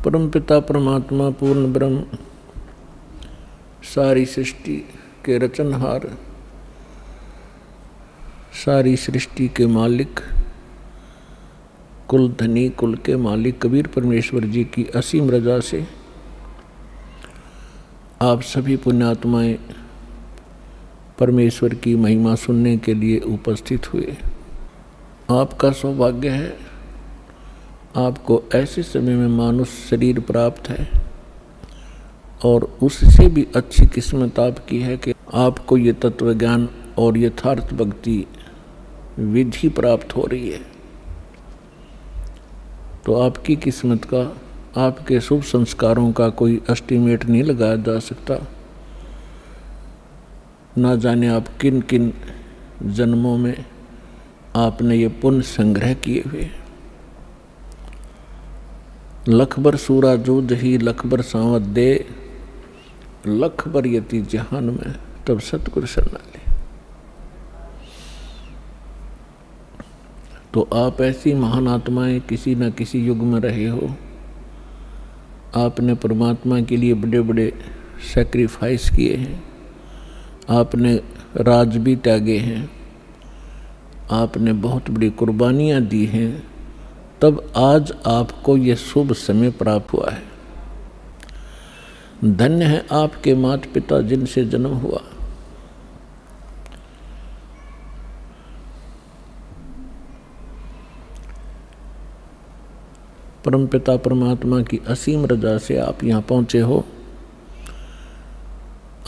परमपिता परमात्मा पूर्ण ब्रह्म सारी सृष्टि के रचनहार, सारी सृष्टि के मालिक, कुल धनी कुल के मालिक कबीर परमेश्वर जी की असीम रजा से आप सभी पुण्यात्माएं परमेश्वर की महिमा सुनने के लिए उपस्थित हुए। आपका सौभाग्य है, आपको ऐसे समय में मानुष शरीर प्राप्त है और उससे भी अच्छी किस्मत आपकी है कि आपको ये तत्व ज्ञान और यथार्थ भक्ति विधि प्राप्त हो रही है। तो आपकी किस्मत का, आपके शुभ संस्कारों का कोई एस्टीमेट नहीं लगाया जा सकता। ना जाने आप किन किन जन्मों में आपने ये पुण्य संग्रह किए हुए। लखबर सूरा जो दही लखबर सांवत दे, लखबर यति जहान में तब सतगुरु शरणाले। तो आप ऐसी महान आत्माएं किसी न किसी युग में रहे हो। आपने परमात्मा के लिए बड़े बड़े सैक्रिफाइस किए हैं, आपने राज भी त्यागे हैं, आपने बहुत बड़ी कुर्बानियां दी हैं, तब आज आपको ये शुभ समय प्राप्त हुआ है। धन्य है आपके माता पिता जिनसे जन्म हुआ। परमपिता परमात्मा की असीम रजा से आप यहाँ पहुँचे हो।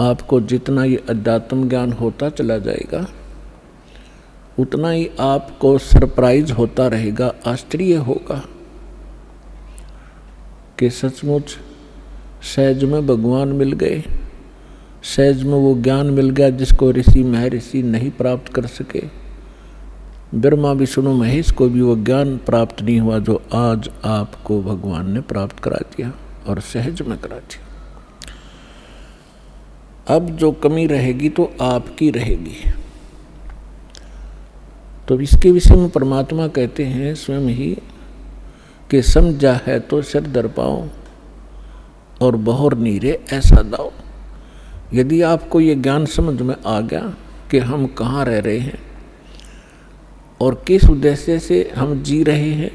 आपको जितना ये अध्यात्म ज्ञान होता चला जाएगा उतना ही आपको सरप्राइज होता रहेगा, आश्चर्य होगा कि सचमुच सहज में भगवान मिल गए, सहज में वो ज्ञान मिल गया जिसको ऋषि महर्षि नहीं प्राप्त कर सके। ब्रह्मा विष्णु महेश को भी वो ज्ञान प्राप्त नहीं हुआ जो आज आपको भगवान ने प्राप्त करा दिया और सहज में करा दिया। अब जो कमी रहेगी तो आपकी रहेगी। तो इसके विषय में परमात्मा कहते हैं स्वयं ही कि समझा है तो सिर दर पाओ और बहुर नीरे ऐसा दाओ। यदि आपको ये ज्ञान समझ में आ गया कि हम कहाँ रह रहे हैं और किस उद्देश्य से हम जी रहे हैं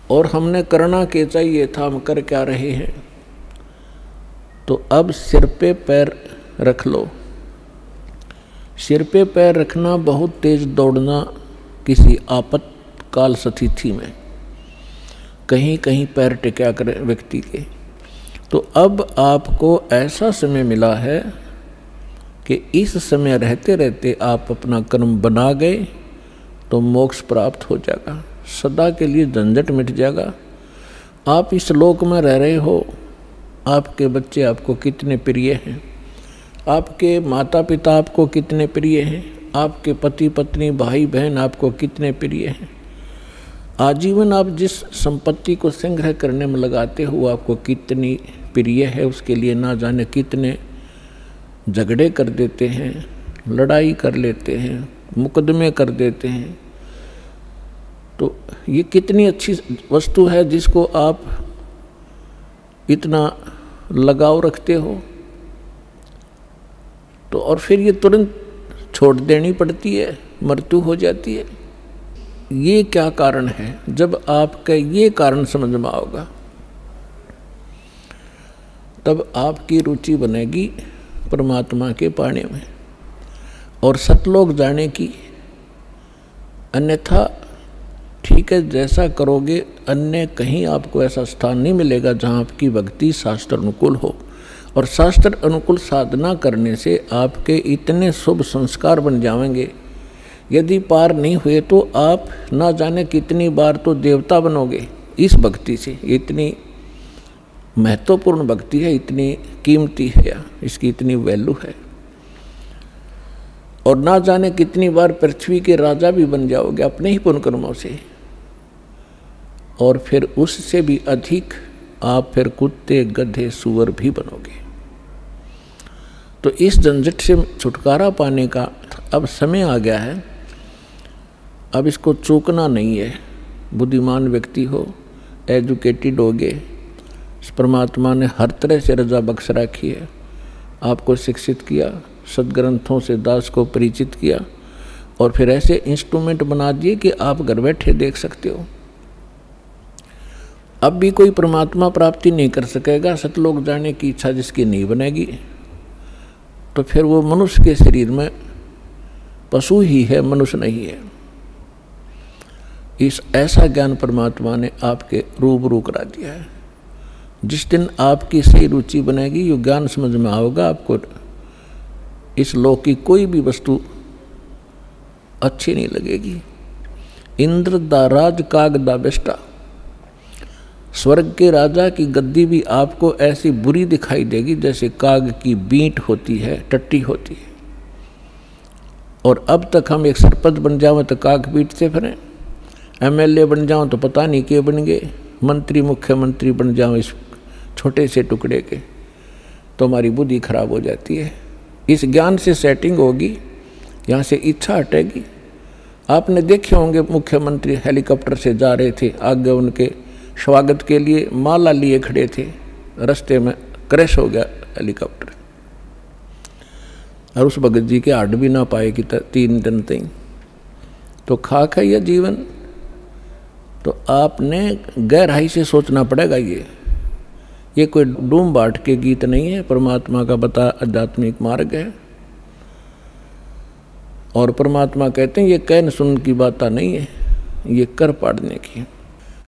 और हमने करना क्या चाहिए था, हम कर क्या रहे हैं, तो अब सिर पे पैर रख लो। सिर पे पैर रखना बहुत तेज दौड़ना किसी आपातकाल स्थिति में, कहीं कहीं पैर टिका कर व्यक्ति के। तो अब आपको ऐसा समय मिला है कि इस समय रहते रहते आप अपना कर्म बना गए तो मोक्ष प्राप्त हो जाएगा, सदा के लिए झंझट मिट जाएगा। आप इस लोक में रह रहे हो, आपके बच्चे आपको कितने प्रिय हैं, आपके माता पिता आपको कितने प्रिय हैं, आपके पति पत्नी भाई बहन आपको कितने प्रिय हैं। आजीवन आप जिस संपत्ति को संग्रह करने में लगाते हो आपको कितनी प्रिय है, उसके लिए ना जाने कितने झगड़े कर देते हैं, लड़ाई कर लेते हैं, मुकदमे कर देते हैं। तो ये कितनी अच्छी वस्तु है जिसको आप इतना लगाव रखते हो, तो और फिर ये तुरंत छोड़ देनी पड़ती है, मृत्यु हो जाती है। ये क्या कारण है? जब आपका ये कारण समझ में आओगा तब आपकी रुचि बनेगी परमात्मा के पाने में और सतलोक जाने की। अन्यथा ठीक है, जैसा करोगे अन्य कहीं आपको ऐसा स्थान नहीं मिलेगा जहाँ आपकी भक्ति शास्त्र अनुकूल हो। और शास्त्र अनुकूल साधना करने से आपके इतने शुभ संस्कार बन जाएंगे, यदि पार नहीं हुए तो आप ना जाने कितनी बार तो देवता बनोगे इस भक्ति से। इतनी महत्वपूर्ण भक्ति है, इतनी कीमती है, इसकी इतनी वैल्यू है। और ना जाने कितनी बार पृथ्वी के राजा भी बन जाओगे अपने ही पुण्य कर्मों से। और फिर उससे भी अधिक आप फिर कुत्ते गधे सुअर भी बनोगे। तो इस झंझट से छुटकारा पाने का अब समय आ गया है। अब इसको चूकना नहीं है। बुद्धिमान व्यक्ति हो एजुकेटेड होगे, परमात्मा ने हर तरह से रजा बख्श रखी है, आपको शिक्षित किया, सदग्रंथों से दास को परिचित किया और फिर ऐसे इंस्ट्रूमेंट बना दिए कि आप घर बैठे देख सकते हो। अब भी कोई परमात्मा प्राप्ति नहीं कर सकेगा, सतलोक जाने की इच्छा जिसकी नहीं बनेगी, तो फिर वो मनुष्य के शरीर में पशु ही है, मनुष्य नहीं है। इस ऐसा ज्ञान परमात्मा ने आपके रूबरू करा दिया है। जिस दिन आपकी सही रुचि बनेगी, ये ज्ञान समझ में आओगा, आपको इस लोक की कोई भी वस्तु अच्छी नहीं लगेगी। इंद्र दा राज काग दा बेष्टा, स्वर्ग के राजा की गद्दी भी आपको ऐसी बुरी दिखाई देगी जैसे काग की बींट होती है, टट्टी होती है। और अब तक हम एक सरपंच बन जाओ तो काग पीटते फिरें, एमएलए बन जाओ तो पता नहीं के बन गए, मंत्री मुख्यमंत्री बन जाओ इस छोटे से टुकड़े के, तो हमारी बुद्धि खराब हो जाती है। इस ज्ञान से सेटिंग होगी, यहाँ से इच्छा हटेगी। आपने देखे होंगे मुख्यमंत्री हेलीकॉप्टर से जा रहे थे, आगे उनके स्वागत के लिए माला लिए खड़े थे, रास्ते में क्रैश हो गया हेलीकॉप्टर और उस भगत जी के हड्ड भी ना पाए कि 3 दिन तक। तो खाक है यह जीवन। तो आपने गहराई से सोचना पड़ेगा। ये कोई डूम बाट के गीत नहीं है, परमात्मा का बता आध्यात्मिक मार्ग है। और परमात्मा कहते हैं ये कहन सुन की बात नहीं है, ये कर पाड़ने की।